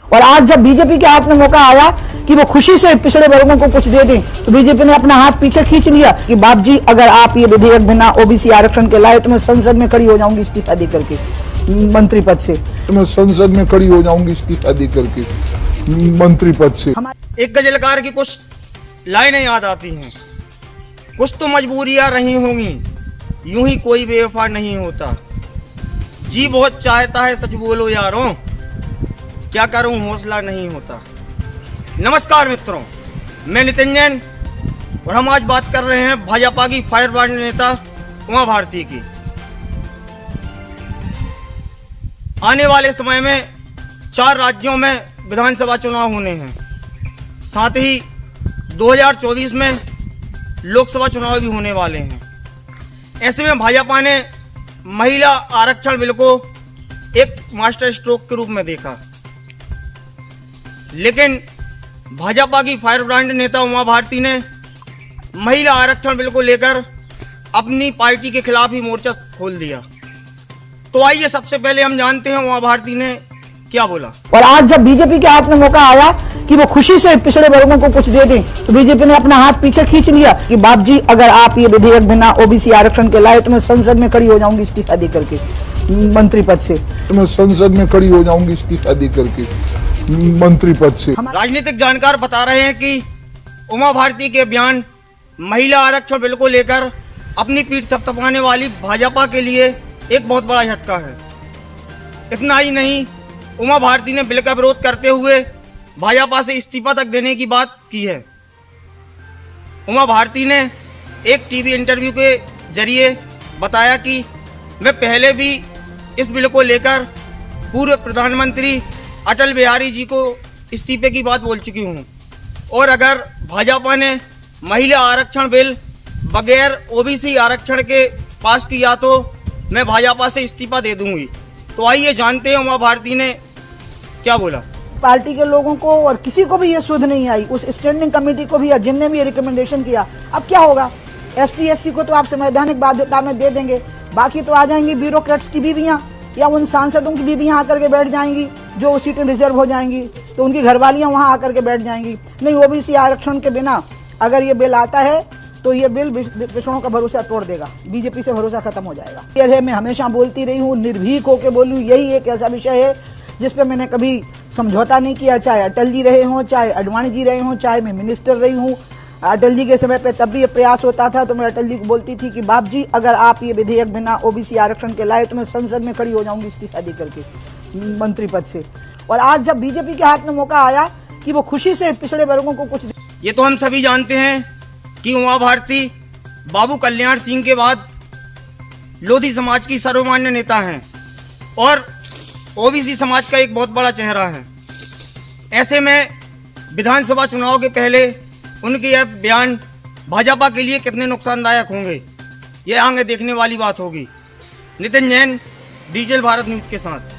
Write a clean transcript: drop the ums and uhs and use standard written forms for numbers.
और आज जब बीजेपी के हाथ में मौका आया कि वो खुशी से पिछड़े वर्गों को कुछ दे दें, तो बीजेपी ने अपना हाथ पीछे खींच लिया कि बाप जी अगर आप ये विधेयक बिना ओबीसी आरक्षण के लाए तो मैं संसद में खड़ी हो जाऊंगी इस्तीफा दे करके मंत्री पद से। मैं संसद में खड़ी हो जाऊंगी इस्तीफा दे करके मंत्री पद से। एक गजलकार की कुछ लाइनें याद आती हैं, कुछ तो मजबूरियां रही होंगी, यूं ही कोई बेवफा नहीं होता, जी बहुत चाहता है सच बोलो यारों, क्या करूं हौसला नहीं होता। नमस्कार मित्रों, मैं नितिन जैन और हम आज बात कर रहे हैं भाजपा की फायर ब्रांड नेता उमा भारती की। आने वाले समय में 4 राज्यों में विधानसभा चुनाव होने हैं, साथ ही 2024 में लोकसभा चुनाव भी होने वाले हैं। ऐसे में भाजपा ने महिला आरक्षण बिल को एक मास्टर स्ट्रोक के रूप में देखा, लेकिन भाजपा की फायर ब्रांड नेता उमा भारती ने महिला आरक्षण बिल को लेकर अपनी पार्टी के खिलाफ ही मोर्चा खोल दिया। तो आइए सबसे पहले हम जानते हैं उमा भारती ने क्या बोला। और आज जब बीजेपी के हाथ में मौका आया कि वो खुशी से पिछड़े वर्गों को कुछ दे दें, तो बीजेपी ने अपना हाथ पीछे खींच लिया कि बाप जी अगर आप ये विधेयक बिना ओबीसी आरक्षण के लाए तो मैं संसद में खड़ी हो जाऊंगी इस्तीफा दे करके मंत्री पद से। मैं संसद में खड़ी हो जाऊंगी इस्तीफा दे करके मंत्री पद से। राजनीतिक जानकार बता रहे हैं कि उमा भारती के बयान महिला आरक्षण बिल को लेकर अपनी पीठ थपथपाने वाली भाजपा के लिए एक बहुत बड़ा झटका है। इतना ही नहीं, उमा भारती ने बिल का विरोध करते हुए भाजपा से इस्तीफा तक देने की बात की है। उमा भारती ने एक टीवी इंटरव्यू के जरिए बताया कि मैं पहले भी इस बिल को लेकर पूर्व प्रधानमंत्री अटल बिहारी जी को इस्तीफे की बात बोल चुकी हूँ, और अगर भाजपा ने महिला आरक्षण बिल बगैर ओबीसी आरक्षण के पास किया तो मैं भाजपा से इस्तीफा दे दूंगी। तो आइए जानते हैं उमा भारती ने क्या बोला। पार्टी के लोगों को और किसी को भी ये सुध नहीं आई, उस स्टैंडिंग कमेटी को भी, या जिनने भी ये रिकमेंडेशन किया। अब क्या होगा, ST SC को तो आप संवैधानिक बाध्यता में दे देंगे, बाकी तो आ जाएंगी ब्यूरोक्रेट्स की बीवियां या उन सांसदों की बीवियां आकर के बैठ जाएंगी जो सीटें रिजर्व हो जाएंगी, तो उनकी घरवालियां वहां आकर के बैठ जाएंगी। नहीं, ओबीसी आरक्षण के बिना अगर ये बिल आता है तो ये बिल पिछड़ों का भरोसा तोड़ देगा, बीजेपी से भरोसा खत्म हो जाएगा। ये मैं हमेशा बोलती रही हूँ, निर्भीक होकर बोलूँ, यही एक ऐसा विषय है जिसपे मैंने कभी समझौता नहीं किया, चाहे अटल जी रहे हों, चाहे अडवाणी जी रहे हों, चाहे मैं मिनिस्टर रही हूँ। अटल जी के समय पे तब भी ये प्रयास होता था तो मैं अटल जी को बोलती थी कि बाप जी अगर आप ये विधेयक बिना ओबीसी आरक्षण के लाए तो मैं संसद में खड़ी हो जाऊंगी इस्तीफा दे करके मंत्री पद से। और आज जब बीजेपी के हाथ में मौका आया कि वो खुशी से पिछड़े वर्गों को कुछ, ये तो हम सभी जानते हैं कि उमा भारती बाबू कल्याण सिंह के बाद लोधी समाज की सर्वमान्य नेता हैं और ओबीसी समाज का एक बहुत बड़ा चेहरा है। ऐसे में विधानसभा चुनाव के पहले उनके यह बयान भाजपा के लिए कितने नुकसानदायक होंगे, ये आगे देखने वाली बात होगी। नितिन जैन, डीजल भारत न्यूज के साथ।